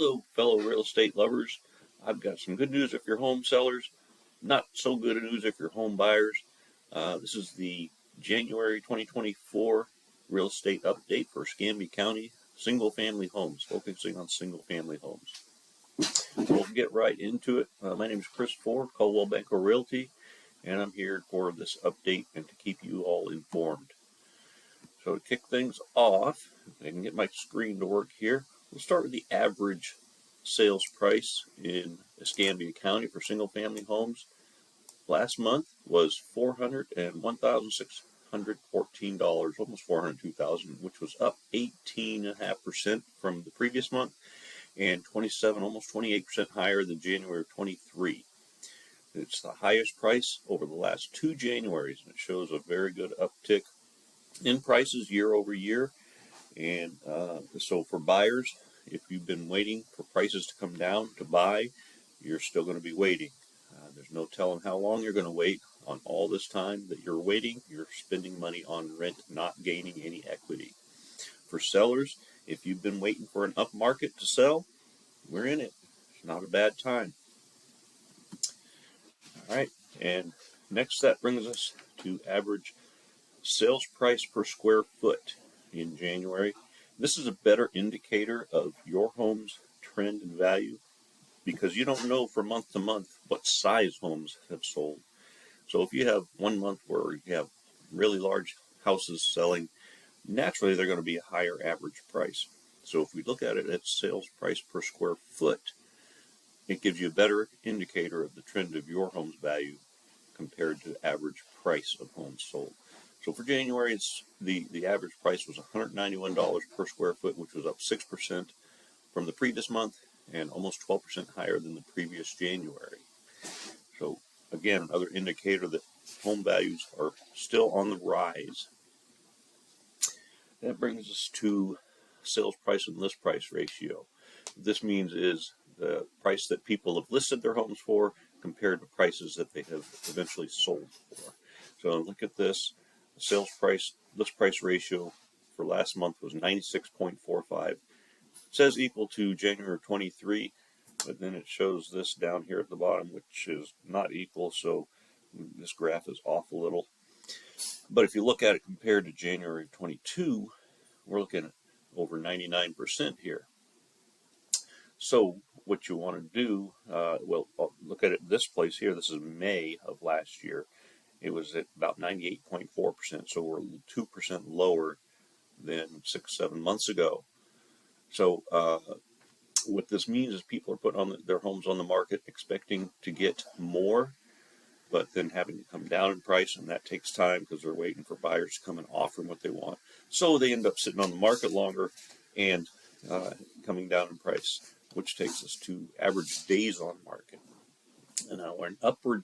Hello, fellow real estate lovers. I've got some good news if you're home sellers, not so good news if you're home buyers. This is the January 2024 real estate update for Escambia County single family homes, focusing on single family homes. We'll get right into it. My name is Chris Ford, Coldwell Banker Realty, and I'm here for this update and to keep you all informed. So to kick things off, if I can get my screen to work here, we'll start with the average sales price in Escambia County for single-family homes. Last month was $401,614, almost $402,000, which was up 18.5% from the previous month and almost 28% higher than January of 23. It's the highest price over the last two Januaries, and it shows a very good uptick in prices year over year. And so for buyers, if you've been waiting for prices to come down to buy, you're still going to be waiting. There's no telling how long you're going to wait. On all this time that you're waiting, you're spending money on rent, not gaining any equity. For sellers, if you've been waiting for an up market to sell, we're in it. It's not a bad time. All right, and next that brings us to average sales price per square foot in January. This is a better indicator of your home's trend and value because you don't know from month to month what size homes have sold. So if you have 1 month where you have really large houses selling, naturally they're going to be a higher average price. So if we look at it at sales price per square foot, it gives you a better indicator of the trend of your home's value compared to the average price of homes sold. So for January, the average price was $191 per square foot, which was up 6% from the previous month and almost 12% higher than the previous January. So again, another indicator that home values are still on the rise. That brings us to sales price and list price ratio. What this means is the price that people have listed their homes for compared to prices that they have eventually sold for. So look at this. The sales price list price ratio for last month was 96.45. It says equal to January 23, but then it shows this down here at the bottom, which is not equal, so this graph is off a little. But if you look at it compared to January 22, we're looking at over 99% here. So what you want to do, look at it this place here. This is May of last year. It was at about 98.4%, so we're 2% lower than 6-7 months ago. So what this means is people are putting their homes on the market expecting to get more, but then having to come down in price, and that takes time because they're waiting for buyers to come and offer them what they want. So they end up sitting on the market longer and coming down in price, which takes us to average days on market. And now we're an upward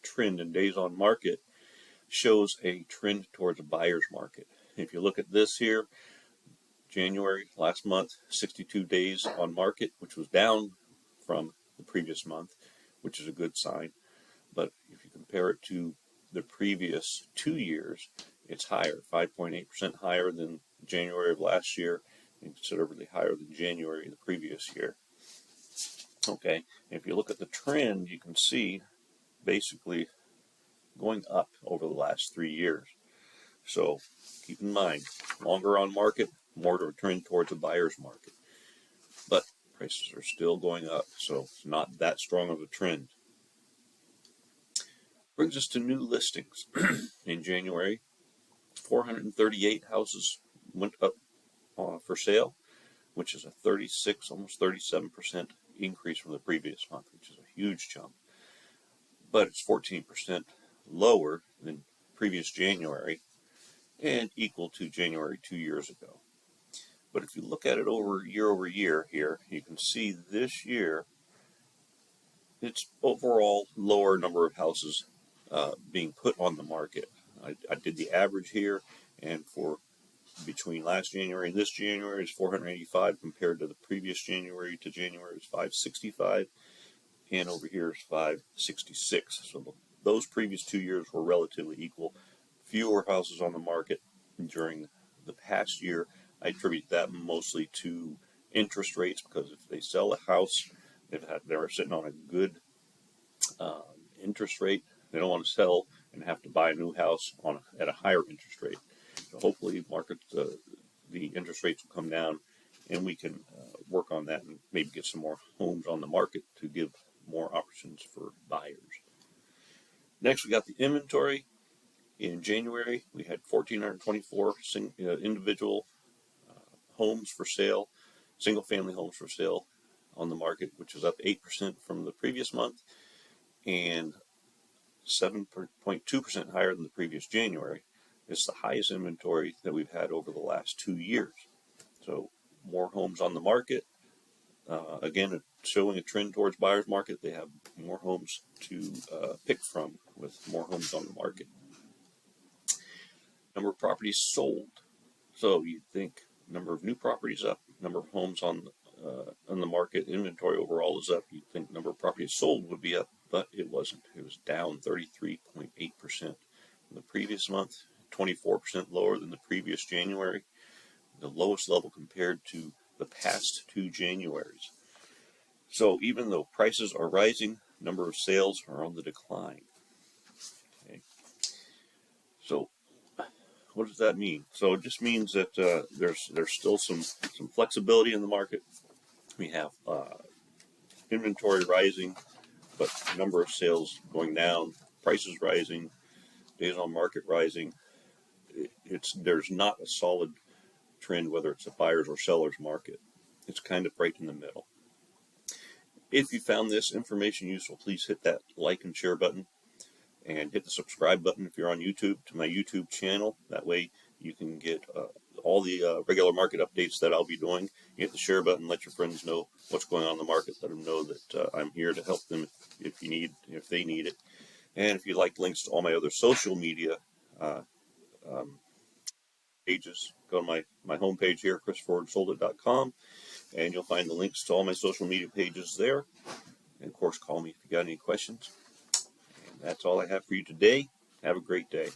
trend in days on market shows a trend towards a buyer's market. If you look at this here, January last month, 62 days on market, which was down from the previous month, which is a good sign. But if you compare it to the previous 2 years, it's higher, 5.8% higher than January of last year and considerably higher than January of the previous year. Okay, if you look at the trend, you can see basically going up over the last 3 years. So keep in mind, longer on market, more to a trend towards a buyer's market. But prices are still going up, so it's not that strong of a trend. Brings us to new listings. In January, 438 houses went up for sale, which is a 36, almost 37% increase from the previous month, which is a huge jump. But it's 14% lower than previous January and equal to January 2 years ago. But if you look at it over year here, you can see this year it's overall lower number of houses being put on the market. I did the average here, and for between last January and this January is 485 compared to the previous January to January is 565, and over here is 566. So those previous 2 years were relatively equal. Fewer houses on the market during the past year. I attribute that mostly to interest rates, because if they sell a house, they're sitting on a good interest rate. They don't want to sell and have to buy a new house at a higher interest rate. So hopefully, the interest rates will come down, and we can work on that and maybe get some more homes on the market to give more options for buyers. Next, we got the inventory. In January, we had 1,424 individual homes for sale, single-family homes for sale on the market, which is up 8% from the previous month and 7.2% higher than the previous January. It's the highest inventory that we've had over the last 2 years. So more homes on the market. Again, showing a trend towards buyer's market. They have more homes to pick from with more homes on the market. Number of properties sold. So you think number of new properties up, number of homes on the market, inventory overall is up. You'd think number of properties sold would be up, but it wasn't. It was down 33.8% from the previous month, 24% lower than the previous January, the lowest level compared to the past 2 Januaries. So even though prices are rising, number of sales are on the decline. Okay. So what does that mean? So it just means that there's still some flexibility in the market. We have inventory rising, but number of sales going down, prices rising, days on market rising. There's not a solid trend, whether it's a buyer's or seller's market. It's kind of right in the middle. If you found this information useful, please hit that like and share button, and hit the subscribe button if you're on YouTube to my YouTube channel. That way you can get all the regular market updates that I'll be doing. You hit the share button, let your friends know what's going on in the market. Let them know that I'm here to help them if they need it. And if you'd like links to all my other social media pages, go to my homepage here, chrisfordsoldit.com, and you'll find the links to all my social media pages there. And of course, call me if you got any questions. And that's all I have for you today. Have a great day.